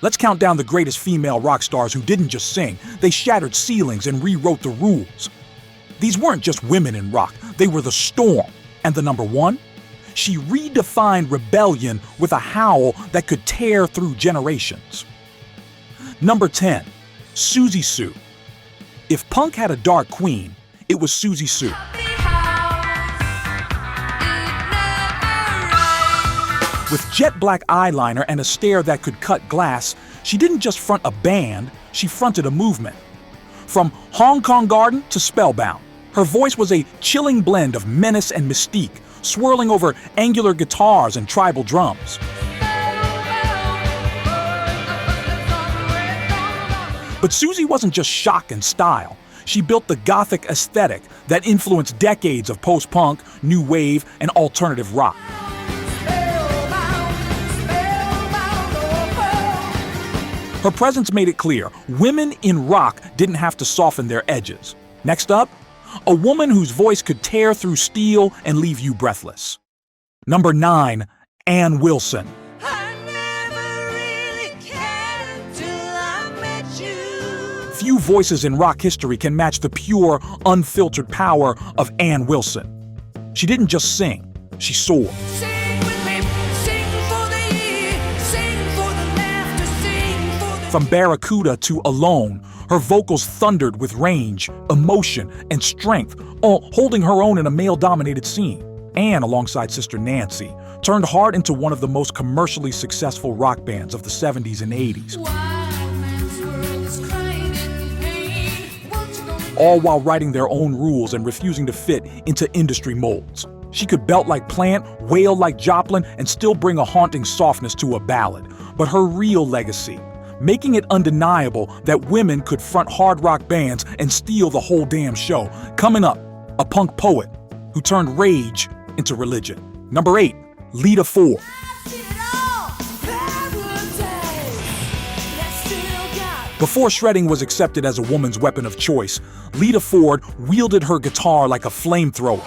Let's count down the greatest female rock stars who didn't just sing, they shattered ceilings and rewrote the rules. These weren't just women in rock, they were the storm. And the number one? She redefined rebellion with a howl that could tear through generations. Number 10, Susie Sue. If punk had a dark queen, it was Susie Sue. With jet black eyeliner and a stare that could cut glass, she didn't just front a band, she fronted a movement. From Hong Kong Garden to Spellbound, her voice was a chilling blend of menace and mystique, swirling over angular guitars and tribal drums. But Susie wasn't just shock and style. She built the gothic aesthetic that influenced decades of post-punk, new wave, and alternative rock. Her presence made it clear, women in rock didn't have to soften their edges. Next up, a woman whose voice could tear through steel and leave you breathless. Number 9, Ann Wilson. Few voices in rock history can match the pure, unfiltered power of Ann Wilson. She didn't just sing, she soared. From Barracuda to Alone, her vocals thundered with range, emotion, and strength, all holding her own in a male-dominated scene. Ann, alongside sister Nancy, turned hard into one of the most commercially successful rock bands of the 70s and 80s. All while writing their own rules and refusing to fit into industry molds. She could belt like Plant, wail like Joplin, and still bring a haunting softness to a ballad. But her real legacy, making it undeniable that women could front hard rock bands and steal the whole damn show. Coming up, a punk poet who turned rage into religion. Number 8, Lita Ford. Before shredding was accepted as a woman's weapon of choice, Lita Ford wielded her guitar like a flamethrower.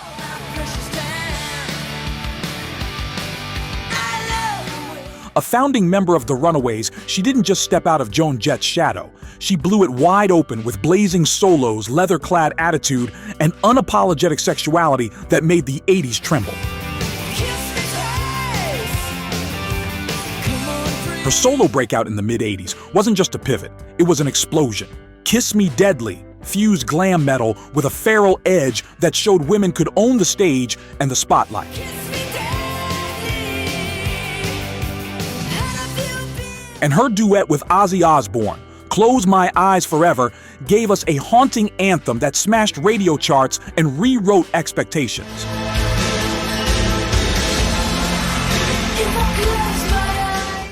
A founding member of the Runaways, she didn't just step out of Joan Jett's shadow. She blew it wide open with blazing solos, leather-clad attitude, and unapologetic sexuality that made the 80s tremble. Her solo breakout in the mid-80s wasn't just a pivot, it was an explosion. Kiss Me Deadly fused glam metal with a feral edge that showed women could own the stage and the spotlight. And her duet with Ozzy Osbourne, Close My Eyes Forever, gave us a haunting anthem that smashed radio charts and rewrote expectations.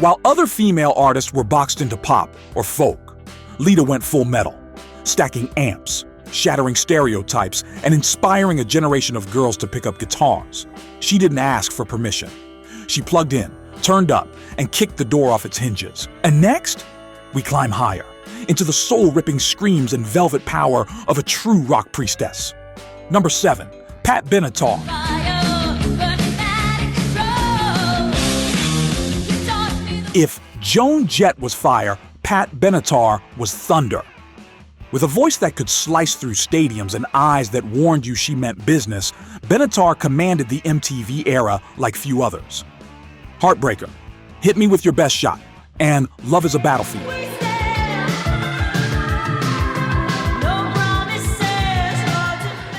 While other female artists were boxed into pop or folk, Lita went full metal, stacking amps, shattering stereotypes, and inspiring a generation of girls to pick up guitars. She didn't ask for permission. She plugged in, turned up, and kicked the door off its hinges. And next, we climb higher, into the soul-ripping screams and velvet power of a true rock priestess. Number 7, Pat Benatar. If Joan Jett was fire, Pat Benatar was thunder. With a voice that could slice through stadiums and eyes that warned you she meant business, Benatar commanded the MTV era like few others. Heartbreaker, Hit Me With Your Best Shot, and Love Is a Battlefield.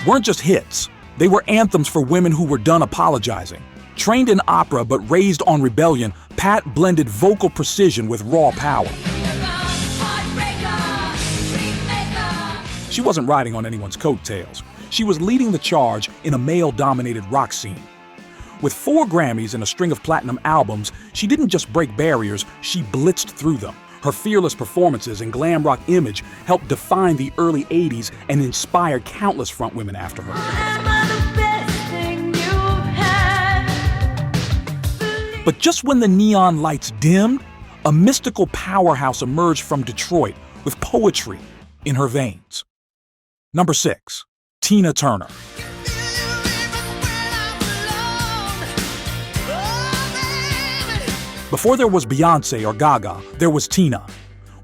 Weren't just hits, they were anthems for women who were done apologizing. Trained in opera but raised on rebellion, Pat blended vocal precision with raw power. She wasn't riding on anyone's coattails. She was leading the charge in a male-dominated rock scene. With 4 Grammys and a string of platinum albums, she didn't just break barriers, she blitzed through them. Her fearless performances and glam rock image helped define the early 80s and inspired countless frontwomen after her. But just when the neon lights dimmed, a mystical powerhouse emerged from Detroit with poetry in her veins. Number 6, Tina Turner. Before there was Beyoncé or Gaga, there was Tina.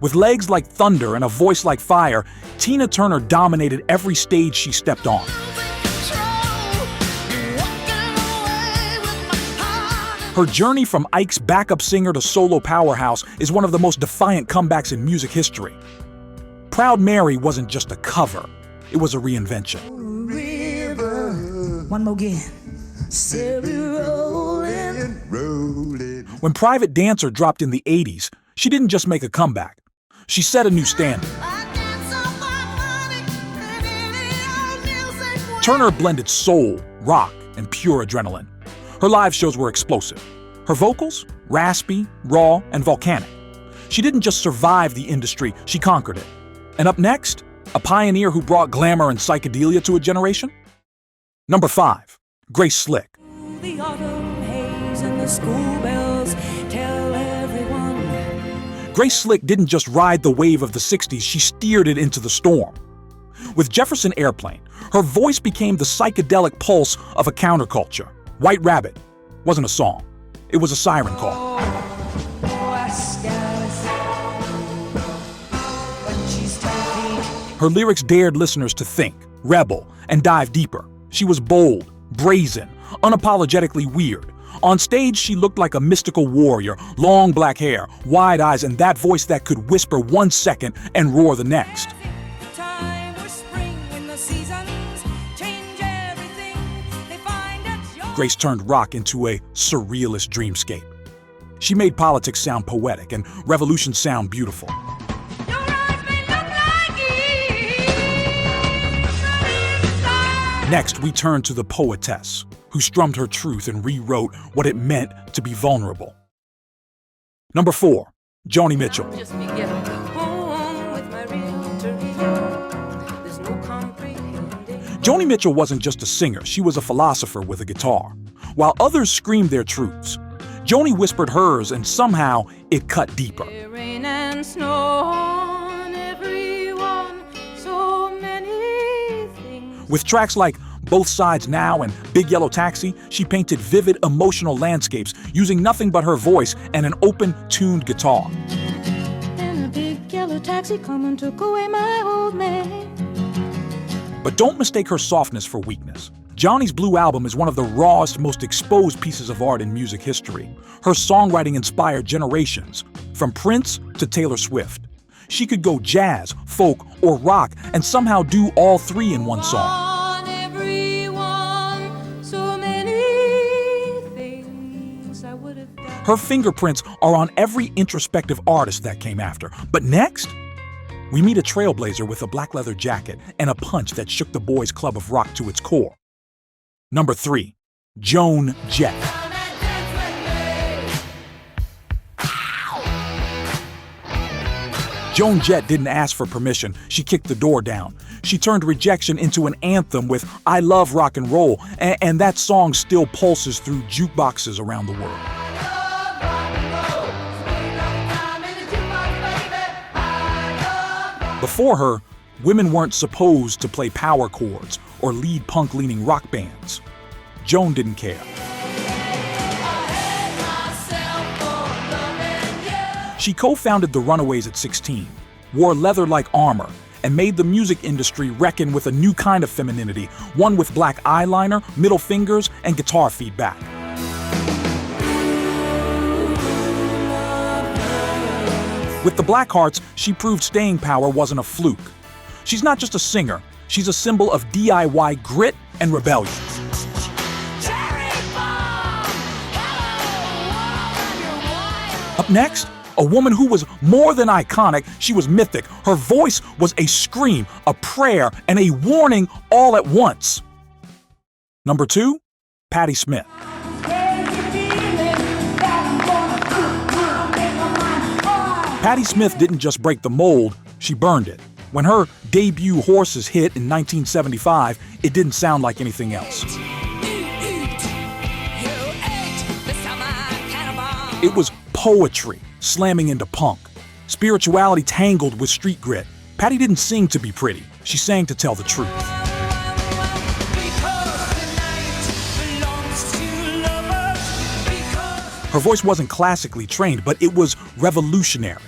With legs like thunder and a voice like fire, Tina Turner dominated every stage she stepped on. Her journey from Ike's backup singer to solo powerhouse is one of the most defiant comebacks in music history. Proud Mary wasn't just a cover, it was a reinvention. One more again. When Private Dancer dropped in the 80s, she didn't just make a comeback. She set a new standard. Turner blended soul, rock, and pure adrenaline. Her live shows were explosive. Her vocals, raspy, raw, and volcanic. She didn't just survive the industry, she conquered it. And up next, a pioneer who brought glamour and psychedelia to a generation? Number 5, Grace Slick. The autumn haze and the school bells tell everyone. Grace Slick didn't just ride the wave of the 60s, she steered it into the storm. With Jefferson Airplane, her voice became the psychedelic pulse of a counterculture. White Rabbit wasn't a song, it was a siren call. Her lyrics dared listeners to think, rebel, and dive deeper. She was bold, brazen, unapologetically weird. On stage, she looked like a mystical warrior, long black hair, wide eyes, and that voice that could whisper 1 second and roar the next. Grace turned rock into a surrealist dreamscape. She made politics sound poetic and revolution sound beautiful. Next, we turn to the poetess, who strummed her truth and rewrote what it meant to be vulnerable. Number 4, Joanie Mitchell. Joanie Mitchell wasn't just a singer, she was a philosopher with a guitar. While others screamed their truths, Joanie whispered hers, and somehow it cut deeper. Rain and snow on everyone, so many things. With tracks like Both Sides Now and Big Yellow Taxi, she painted vivid, emotional landscapes using nothing but her voice and an open, tuned guitar. And a big yellow taxi come and took away my old man. But don't mistake her softness for weakness. Joanie's Blue Album is one of the rawest, most exposed pieces of art in music history. Her songwriting inspired generations, from Prince to Taylor Swift. She could go jazz, folk, or rock, and somehow do all three in one song. Her fingerprints are on every introspective artist that came after. But next, we meet a trailblazer with a black leather jacket and a punch that shook the boys' club of rock to its core. Number 3, Joan Jett. Joan Jett didn't ask for permission, she kicked the door down. She turned rejection into an anthem with I Love Rock and Roll, and that song still pulses through jukeboxes around the world. Before her, women weren't supposed to play power chords or lead punk-leaning rock bands. Joan didn't care. She co-founded the Runaways at 16, wore leather-like armor, and made the music industry reckon with a new kind of femininity, one with black eyeliner, middle fingers, and guitar feedback. With the Blackhearts, she proved staying power wasn't a fluke. She's not just a singer, she's a symbol of DIY grit and rebellion. Up next, a woman who was more than iconic, she was mythic. Her voice was a scream, a prayer, and a warning all at once. Number 2, Patti Smith. Patti Smith didn't just break the mold, she burned it. When her debut Horses hit in 1975, it didn't sound like anything else. It was poetry slamming into punk, spirituality tangled with street grit. Patti didn't sing to be pretty, she sang to tell the truth. Her voice wasn't classically trained, but it was revolutionary.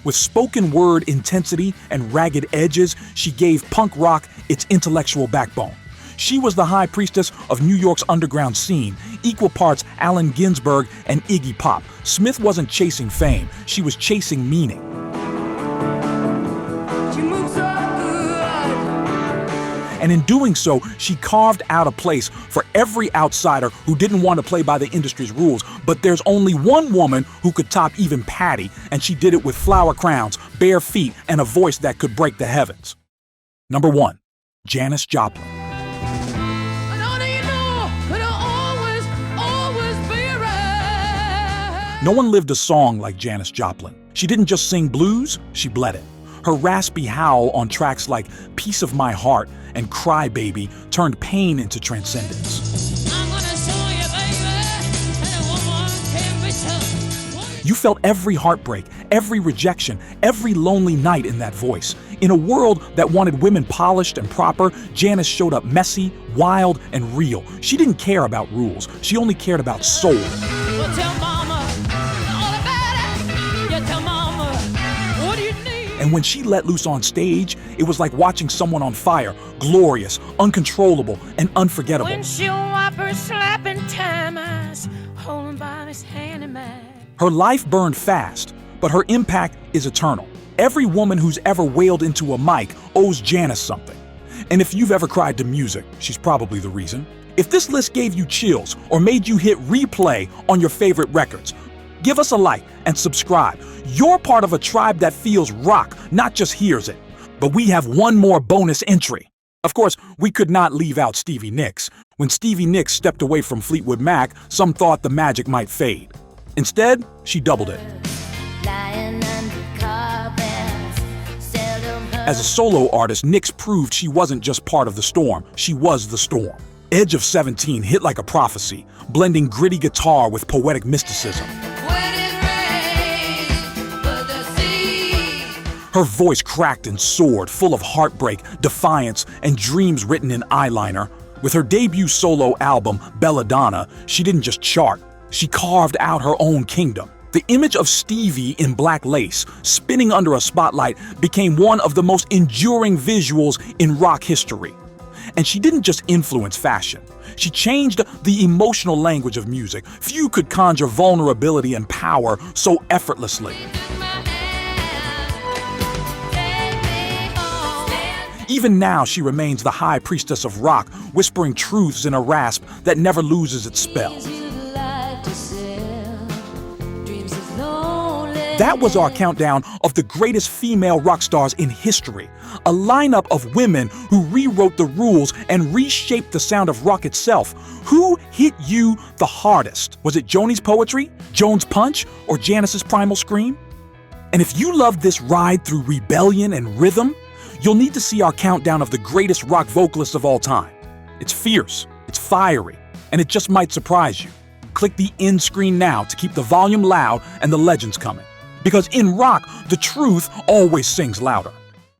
With spoken word intensity and ragged edges, she gave punk rock its intellectual backbone. She was the high priestess of New York's underground scene, equal parts Allen Ginsberg and Iggy Pop. Smith wasn't chasing fame, she was chasing meaning. And in doing so, she carved out a place for every outsider who didn't want to play by the industry's rules. But there's only one woman who could top even Patti, and she did it with flower crowns, bare feet, and a voice that could break the heavens. Number 1, Janice Joplin. No one lived a song like Janice Joplin. She didn't just sing blues, she bled it. Her raspy howl on tracks like Piece of My Heart and Cry Baby turned pain into transcendence. You felt every heartbreak, every rejection, every lonely night in that voice. In a world that wanted women polished and proper, Janice showed up messy, wild, and real. She didn't care about rules, she only cared about soul. Well, tell mama all about it. Yeah, tell mama, what do you need? And when she let loose on stage, it was like watching someone on fire, glorious, uncontrollable, and unforgettable. Windshield wipers slapping time eyes, holding by this hand in mine. Her life burned fast, but her impact is eternal. Every woman who's ever wailed into a mic owes Janice something. And if you've ever cried to music, she's probably the reason. If this list gave you chills or made you hit replay on your favorite records, give us a like and subscribe. You're part of a tribe that feels rock, not just hears it. But we have one more bonus entry. Of course, we could not leave out Stevie Nicks. When Stevie Nicks stepped away from Fleetwood Mac, some thought the magic might fade. Instead, she doubled it. As a solo artist, Nicks proved she wasn't just part of the storm, she was the storm. Edge of 17 hit like a prophecy, blending gritty guitar with poetic mysticism. Her voice cracked and soared, full of heartbreak, defiance, and dreams written in eyeliner. With her debut solo album, Belladonna, she didn't just chart, she carved out her own kingdom. The image of Stevie in black lace, spinning under a spotlight, became one of the most enduring visuals in rock history. And she didn't just influence fashion. She changed the emotional language of music. Few could conjure vulnerability and power so effortlessly. Even now, she remains the high priestess of rock, whispering truths in a rasp that never loses its spell. That was our countdown of the greatest female rock stars in history. A lineup of women who rewrote the rules and reshaped the sound of rock itself. Who hit you the hardest? Was it Joanie's poetry, Joan's punch, or Janice's primal scream? And if you love this ride through rebellion and rhythm, you'll need to see our countdown of the greatest rock vocalists of all time. It's fierce, it's fiery, and it just might surprise you. Click the end screen now to keep the volume loud and the legends coming. Because in rock, the truth always sings louder.